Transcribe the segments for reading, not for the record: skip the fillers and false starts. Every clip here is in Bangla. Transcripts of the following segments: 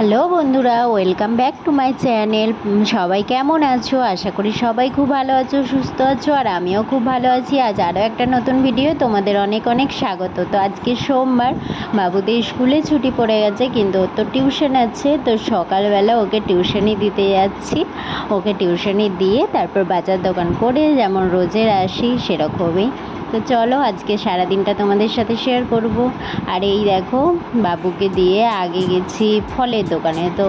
হ্যালো বন্ধুরা, welcome back to my channel. সবাই কেমন আছো? আশা করি সবাই খুব ভালো আছো, সুস্থ আছো, আর আমিও খুব ভালো আছি। আজ আরও একটা নতুন ভিডিও তোমাদের অনেক অনেক স্বাগত। তো আজকে সোমবার, বাবুদের স্কুলে ছুটি পড়ে গেছে, কিন্তু ওর তো টিউশন আছে। তো সকালবেলা ওকে টিউশনি দিতে যাচ্ছি। ওকে টিউশনি দিয়ে তারপর বাজার দোকান করে যেমন রোজের আসি সেরকমই। তো চলো আজকে সারাদিনটা তোমাদের সাথে শেয়ার করব। আর এই দেখো, বাবুকে দিয়ে আগে গেছি ফলের দোকানে। তো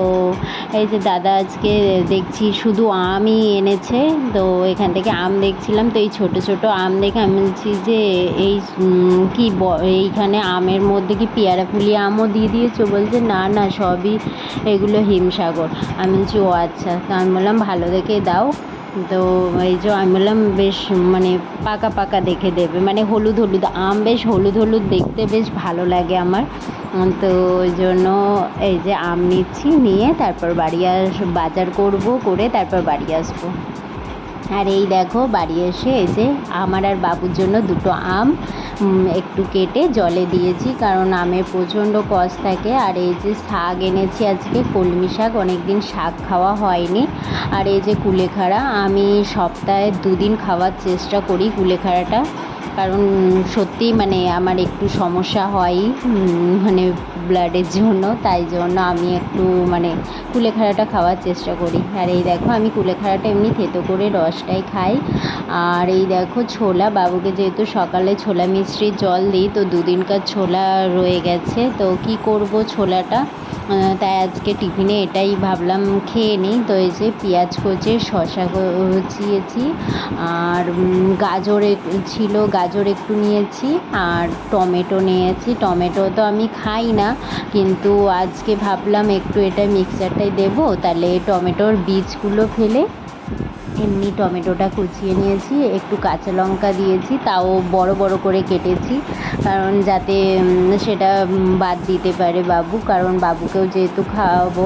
এই যে দাদা আজকে দেখছি শুধু আমই এনেছে। তো এখান থেকে আম দেখছিলাম, তো এই ছোট ছোট আম দেখে আমি বলছি যে এই এইখানে আমের মধ্যে কি পেয়ারা ফুলি আমও দিয়ে দিয়েছো? বলছে না না, সবই এগুলো হিমসাগর। আমি বলছি ও আচ্ছা। তো আমি বললাম ভালো দেখে দাও। তো এই যে আমি বললাম বেশ মানে পাকা পাকা দেখে দেবে, মানে হলুদ হলুদ আম, বেশ হলুদ হলুদ দেখতে বেশ ভালো লাগে আমার। তো ওই জন্য এই যে আম নিচ্ছি, নিয়ে তারপর বাজার করব, করে তারপর বাড়ি আসবো। আর এই দেখো বাড়ি এসে এই যে আমার আর বাবুর জন্য দুটো আম একটু কেটে জলে দিয়েছি, কারণ আমের প্রচণ্ড কষ থাকে। আর এই যে শাক এনেছি আজকে, কলমি শাক, অনেক দিন শাক খাওয়া হয়নি। আর এই যে কুলেখাড়া, আমি সপ্তাহে 2 দিন খাওয়ার চেষ্টা করি কুলেখাড়াটা, কারণ সত্যি মানে আমার একটু সমস্যা হয় মানে ব্লাডের জন্য, তাই জন্য আমি একটু মানে কুলেখাড়াটা খাওয়ার চেষ্টা করি। আর এই দেখো আমি কুলেখাড়াটা এমনি থেতো করে রসটাই খাই। আর এই দেখো ছোলা, বাবুকে যেহেতু সকালে ছোলা মিষ্টির জল দিই, তো 2 দিনকার ছোলা রয়ে গেছে। তো কি করব ছোলাটা, তাই আজকে টিফিনে এটাই ভাবলাম খেয়ে নিই। তো এই যে পেঁয়াজ কুচি, শসা কুচিয়েছি, আর গাজর ছিল, গাজর একটু নিয়েছি, আর টমেটো নিয়েছি। টমেটো তো আমি খাই না, কিন্তু আজকে ভাবলাম একটু এটা মিক্সচারটাই দেবো, তাহলে টমেটোর বীজগুলো ফেলে এমনি টমেটোটা কুচিয়ে নিয়েছি। একটু কাঁচা লঙ্কা দিয়েছি, তাও বড় বড় করে কেটেছি, কারণ যাতে সেটা বাদ দিতে পারে বাবু, কারণ বাবুকেও যেহেতু খাওয়াবো,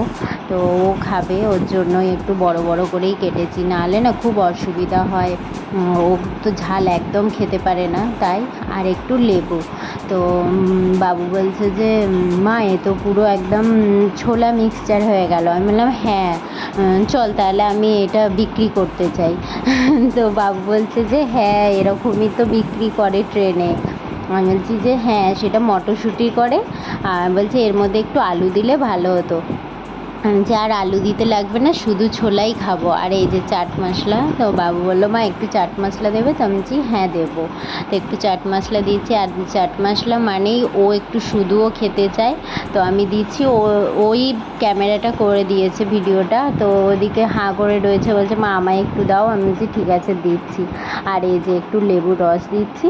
তো ও খাবে, ওর জন্যই একটু বড় বড় করেই কেটেছি, নাহলে না খুব অসুবিধা হয়। ও তো ঝাল একদম খেতে পারে না, তাই। আর একটু লেবু। তো বাবু বলছে যে মা এ তো পুরো একদম ছোলা মিক্সচার হয়ে গেল। আমি বললাম হ্যাঁ, চল তাহলে আমি এটা বিক্রি করতে চাই। তো বাবু বলছে যে হ্যাঁ এরকমই তো বিক্রি করে ট্রেনে। আমি বলছি যে হ্যাঁ সেটা মটরশুঁটি করে, আর বলছে এর মধ্যে একটু আলু দিলে ভালো হতো। যে আর আলু দিতে লাগবে না, শুধু ছোলাই খাবো। আর এই যে চাট মশলা, তো বাবু বললো মা একটু চাট মশলা দেবে? তো আমি বলছি হ্যাঁ দেবো। তো একটু চাট মশলা দিয়েছি। আর চাট মশলা মানেই ও একটু শুধুও খেতে চায়, তো আমি দিচ্ছি। ওই ক্যামেরাটা করে দিয়েছে ভিডিওটা, তো ওদিকে হাঁ করে রয়েছে, বলছে মা আমায় একটু দাও। আমি বলছি ঠিক আছে দিচ্ছি। আর এই যে একটু লেবুর রস দিচ্ছি,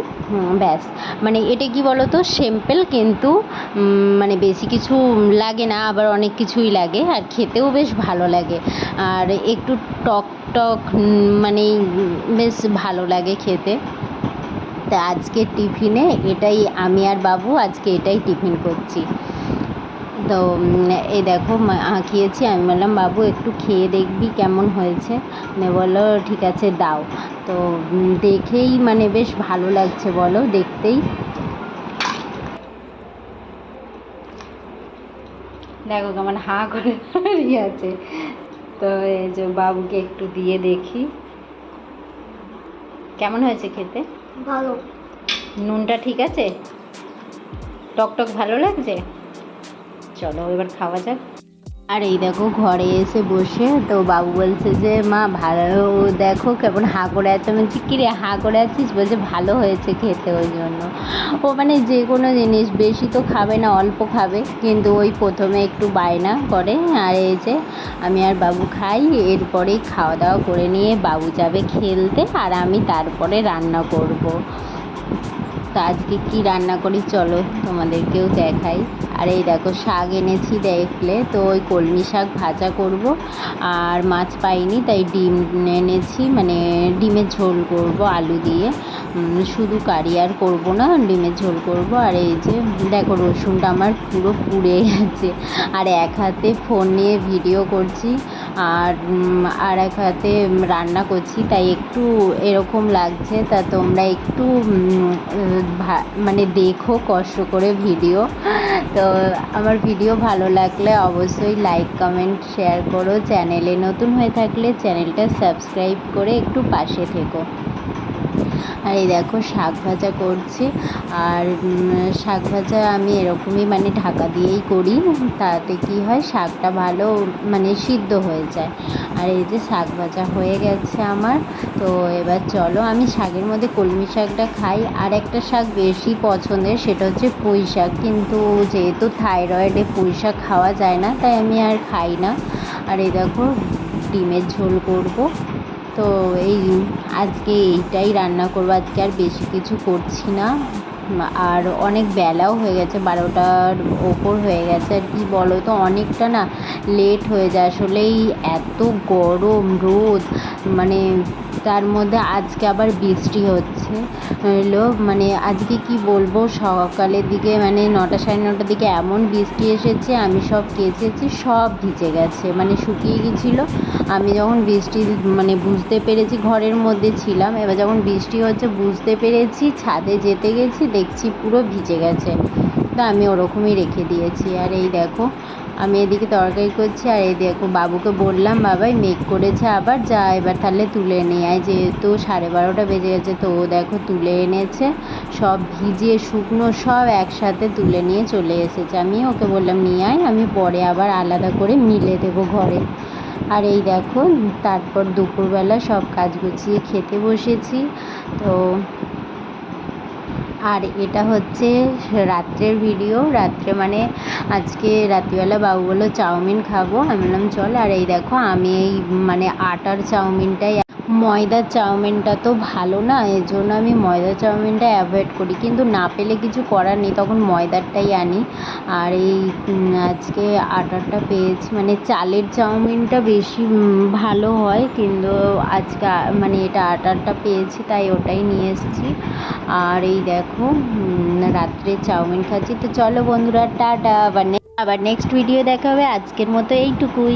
ব্যাস। মানে এটা কি বলো তো, সিম্পল, কিন্তু মানে বেশি কিছু লাগে না, আবার অনেক কিছুই লাগে, আর খেতেও বেশ ভালো লাগে। আর একটু টক টক মানে বেশ ভালো লাগে খেতে। তা আজকে টিফিনে এটাই, আমি আর বাবু আজকে এটাই টিফিন করছি। তো এই দেখো খেয়েছি। আমি বললাম বাবু একটু খেয়ে দেখবি কেমন হয়েছে? বললো ঠিক আছে দাও। তো দেখেই মানে বেশ ভালো লাগছে বলো, দেখতেই। দেখো কেমন হাঁ করে দাঁড়িয়ে আছে। তো এই যে বাবুকে একটু দিয়ে দেখি কেমন হয়েছে খেতে। ভালো। নুনটা ঠিক আছে? টক টক ভালো লাগছে? চলো এবার খাওয়া যাক। আর এই দেখো ঘরে এসে বসে, তো বাবু বলছে যে মা ভালো, দেখো কেমন হাঁ করে আছে। আমি বলছি কী রে হাঁ করে আছিস? বলছে ভালো হয়েছে খেতে। ওই জন্য ও মানে যে কোনো জিনিস বেশি তো খাবে না, অল্প খাবে, কিন্তু ওই প্রথমে একটু বায়না করে। আর এই যে আমি আর বাবু খাই, এরপরেই খাওয়া দাওয়া করে নিয়ে বাবু যাবে খেলতে, আর আমি তারপরে রান্না করব। তো আজকে কী রান্না করি চলো তোমাদেরকেও দেখাই। আর এই দেখো শাক এনেছি দেখলে, তো ওই কলমি শাক ভাজা করব। আর মাছ পাইনি, তাই ডিম এনেছি, মানে ডিমের ঝোল করব আলু দিয়ে, শুধু কারি আর করবো না, ডিমের ঝোল করব। আর এই যে দেখো রসুনটা আমার পুরো পুড়ে গেছে, আর এক হাতে ফোন নিয়ে ভিডিও করছি। আর আর এক হাতে রান্না করছি, তাই একটু এরকম লাগছে। তা তোমরা একটু মানে দেখো কষ্ট করে ভিডিও। তো আমার ভিডিও ভালো লাগলে অবশ্যই লাইক কমেন্ট শেয়ার করো। চ্যানেলে নতুন হয়ে থাকলে চ্যানেলটা সাবস্ক্রাইব করে একটু পাশে থেকো। আর এই দেখো শাক ভাজা করছি। আর শাক ভাজা আমি এরকমই মানে ঢাকা দিয়েই করি, তাতে কি হয় শাকটা ভালো মানে সিদ্ধ হয়ে যায়। আর এই যে শাক ভাজা হয়ে গেছে আমার। তো এবার চলো, আমি শাকের মধ্যে কলমি শাকটা খাই, আর একটা শাক বেশি পছন্দের, সেটা হচ্ছে পুঁই শাক। কিন্তু যেহেতু থাইরয়েডে পুঁই শাক খাওয়া যায় না, তাই আমি আর খাই না। আর এই দেখো ডিমের ঝোল করব। তো এই আজকে এইটাই রান্না করবো, আজকে আর বেশি কিছু করছি না। আর অনেক বেলাও হয়ে গেছে, 12টার ওপর হয়ে গেছে। আর কি বলো তো, অনেকটা না লেট হয়ে যায় আসলে। এই এত গরম রোদ, মানে তার মধ্যে আজকে আবার বৃষ্টি হচ্ছে হলো। মানে আজকে কি বলবো, সকালের দিকে মানে 9টা 9:30টার দিকে এমন বৃষ্টি এসেছে, আমি সব কেচেছি, সব ভিজে গেছে, মানে শুকিয়ে গেছিলো। আমি যখন বৃষ্টি মানে বুঝতে পেরেছি, ঘরের মধ্যে ছিলাম, এবার যখন বৃষ্টি হচ্ছে বুঝতে পেরেছি, ছাদে যেতে গেছি, দেখছি পুরো ভিজে গেছে। তো আমি ওরকমই রেখে দিয়েছি। আর এই দেখো আমি এদিকে তরকারি করছি, আর এই দেখো বাবুকে বললাম, বাবাই মেঘ করেছে আবার, যা এবার তাহলে তুলে নিয়ে আয়, যেহেতু 12:30 বেজে গেছে। তো ও দেখো তুলে এনেছে, সব ভিজিয়ে শুকনো সব একসাথে তুলে নিয়ে চলে এসেছে। আমি ওকে বললাম নিয়ে আয়, আমি পরে আবার আলাদা করে মিলে দেবো ঘরে। আর এই দেখো তারপর দুপুরবেলা সব কাজ গুছিয়ে খেতে বসেছি। তো আর এটা হচ্ছে রাত্রের ভিডিও। রাত্রে মানে আজকে রাত্রিবেলা বাবু বললো চাউমিন খাবো, আমি বললাম চল। আর এই দেখো আমি এই মানে আটার চাউমিনটাই, ময়দার চাউমিনটা তো ভালো না, এর জন্য আমি ময়দার চাউমিনটা অ্যাভয়েড করি, কিন্তু না পেলে কিছু করার নেই, তখন ময়দারটাই আনি। আর এই আজকে আটারটা পেয়েছি, মানে চালের চাউমিনটা বেশি ভালো হয়, কিন্তু আজকে মানে এটা আটারটা পেয়েছি, তাই ওটাই নিয়ে এসেছি। আর এই দেখো রাত্রে চাউমিন খাচ্ছি। তো চলো বন্ধুরা, টাটা, আবার নেক্সট ভিডিও দেখা হবে। আজকের মতো এইটুকুই।